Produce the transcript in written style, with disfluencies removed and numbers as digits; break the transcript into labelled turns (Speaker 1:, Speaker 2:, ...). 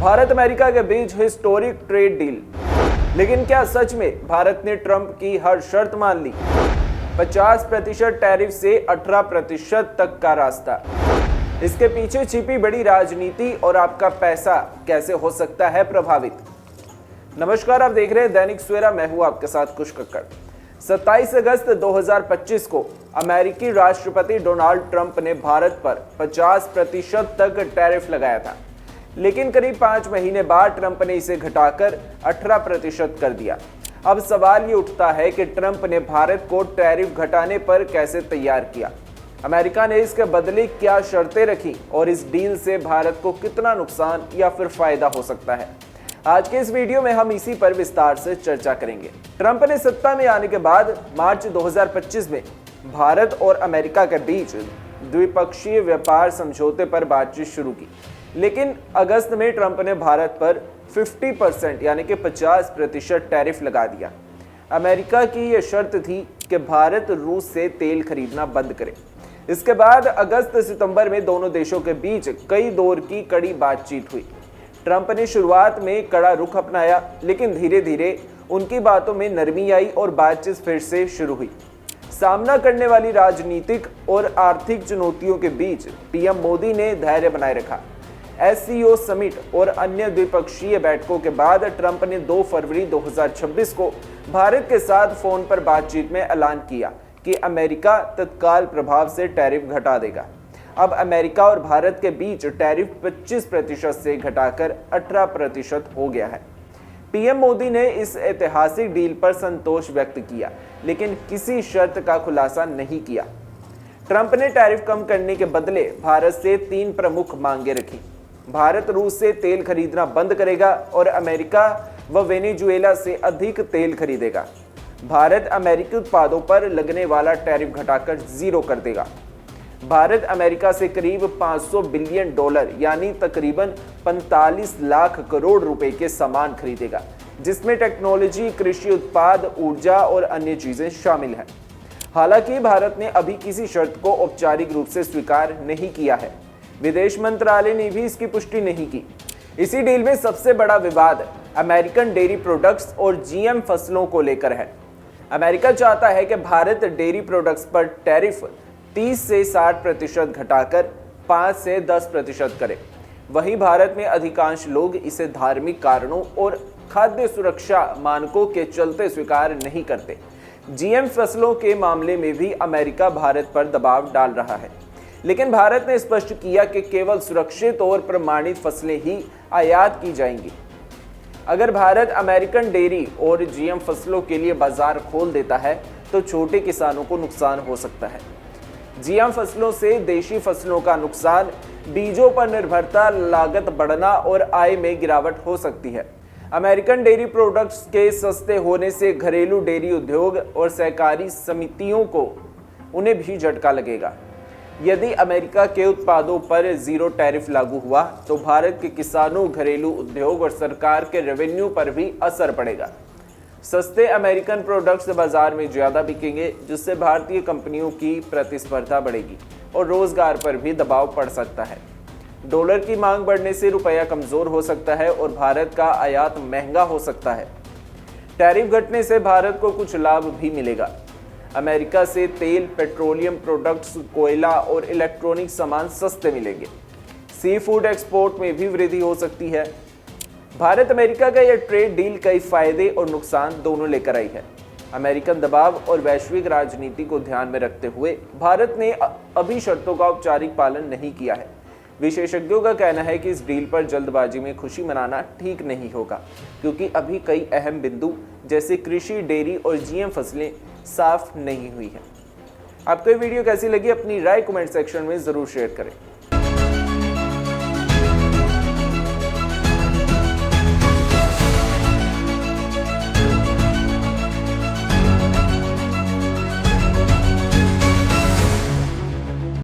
Speaker 1: Bharat America के बीच historic trade deal. लेकिन क्या सच में भारत ने ट्रंप की हर शर्त मान ली? 50% टैरिफ से 18% तक का रास्ता। इसके पीछे छिपी बड़ी राजनीति और आपका पैसा कैसे हो सकता है प्रभावित? नमस्कार, आप देख रहे हैं दैनिक सवेरा। मैं हूं आपके साथ कुश कक्कड़। 27 अगस्त 2025 को अमेरिकी राष्ट्रपति डोनाल्ड ट्रंप ने भारत पर 50% तक टैरिफ लगाया था, लेकिन करीब 5 महीने बाद ट्रंप ने इसे घटाकर 18% कर दिया। अब सवाल ये उठता है कि ट्रंप ने भारत को टैरिफ घटाने पर कैसे तैयार किया, अमेरिका ने इसके बदले क्या शर्तें रखी और इस डील से भारत को कितना नुकसान या फिर फायदा हो सकता है। आज के इस वीडियो में हम इसी पर विस्तार से चर्चा करेंगे। ट्रंप ने सत्ता में आने के बाद मार्च 2025 में भारत और अमेरिका के बीच द्विपक्षीय व्यापार समझौते पर बातचीत शुरू की, लेकिन अगस्त में ट्रंप ने भारत पर 50% यानी कि 50% टैरिफ लगा दिया। अमेरिका की यह शर्त थी कि भारत रूस से तेल खरीदना बंद करे। इसके बाद अगस्त सितंबर में दोनों देशों के बीच कई दौर की कड़ी बातचीत हुई। ट्रंप ने शुरुआत में कड़ा रुख अपनाया, लेकिन धीरे धीरे उनकी बातों में नरमी आई और बातचीत फिर से शुरू हुई। सामना करने वाली राजनीतिक और आर्थिक चुनौतियों के बीच पीएम मोदी ने धैर्य बनाए रखा। एससीओ समिट और अन्य द्विपक्षीय बैठकों के बाद ट्रंप ने 2 फरवरी 2026 को भारत के साथ फोन पर बातचीत में ऐलान किया कि अमेरिका तत्काल प्रभाव से टैरिफ घटा देगा। अब अमेरिका और भारत के बीच टैरिफ 25% से घटाकर 18% हो गया है। पीएम मोदी ने इस ऐतिहासिक डील पर संतोष व्यक्त किया, लेकिन किसी शर्त का खुलासा नहीं किया। ट्रंप ने टैरिफ कम करने के बदले भारत से 3 प्रमुख मांगे रखी। भारत रूस से तेल खरीदना बंद करेगा और अमेरिका व वेनेजुएला से अधिक तेल खरीदेगा। भारत अमेरिकी उत्पादों पर लगने वाला टैरिफ घटाकर 0 कर देगा। भारत अमेरिका से करीब $500 बिलियन यानी तकरीबन 45 लाख करोड़ रुपए के सामान खरीदेगा, जिसमें टेक्नोलॉजी, कृषि उत्पाद, ऊर्जा और अन्य चीजें शामिल हैं। हालांकि भारत ने अभी किसी शर्त को औपचारिक रूप से स्वीकार नहीं किया है। विदेश मंत्रालय ने भी इसकी पुष्टि नहीं की। इसी डील में सबसे बड़ा विवाद अमेरिकन डेयरी प्रोडक्ट्स और जीएम फसलों को लेकर है। अमेरिका चाहता है कि भारत डेयरी प्रोडक्ट्स पर टैरिफ 30 से 60% घटाकर 5 से 10% करे। वहीं भारत में अधिकांश लोग इसे धार्मिक कारणों और खाद्य सुरक्षा मानकों के चलते स्वीकार नहीं करते। जीएम फसलों के मामले में भी अमेरिका भारत पर दबाव डाल रहा है, लेकिन भारत ने स्पष्ट किया कि केवल सुरक्षित और प्रमाणित फसलें ही आयात की जाएंगी। अगर भारत अमेरिकन डेयरी और जीएम फसलों के लिए बाजार खोल देता है तो छोटे किसानों को नुकसान हो सकता है। जीएम फसलों से देशी फसलों का नुकसान, बीजों पर निर्भरता, लागत बढ़ना और आय में गिरावट हो सकती है। अमेरिकन डेयरी प्रोडक्ट्स के सस्ते होने से घरेलू डेयरी उद्योग और सहकारी समितियों को उन्हें भी झटका लगेगा। यदि अमेरिका के उत्पादों पर 0 टैरिफ लागू हुआ तो भारत के किसानों, घरेलू उद्योग और सरकार के रेवेन्यू पर भी असर पड़ेगा। सस्ते अमेरिकन प्रोडक्ट्स बाजार में ज़्यादा बिकेंगे, जिससे भारतीय कंपनियों की प्रतिस्पर्धा बढ़ेगी और रोजगार पर भी दबाव पड़ सकता है। डॉलर की मांग बढ़ने से रुपया कमज़ोर हो सकता है और भारत का आयात महंगा हो सकता है। टैरिफ घटने से भारत को कुछ लाभ भी मिलेगा। अमेरिका से तेल, पेट्रोलियम प्रोडक्ट्स, कोयला और इलेक्ट्रॉनिक सामान सस्ते मिलेंगे। सी फूड एक्सपोर्ट में भी वृद्धि हो सकती है। भारत अमेरिका का यह ट्रेड डील कई फायदे और नुकसान दोनों लेकर आई है। अमेरिकन दबाव और वैश्विक राजनीति को ध्यान में रखते हुए भारत ने अभी शर्तों का औपचारिक पालन नहीं किया है। विशेषज्ञों का कहना है कि इस डील पर जल्दबाजी में खुशी मनाना ठीक नहीं होगा, क्योंकि अभी कई अहम बिंदु जैसे कृषि, डेयरी और जीएम फसलें साफ नहीं हुई हैं। आपको ये वीडियो कैसी लगी, अपनी राय कमेंट सेक्शन में ज़रूर शेयर करें।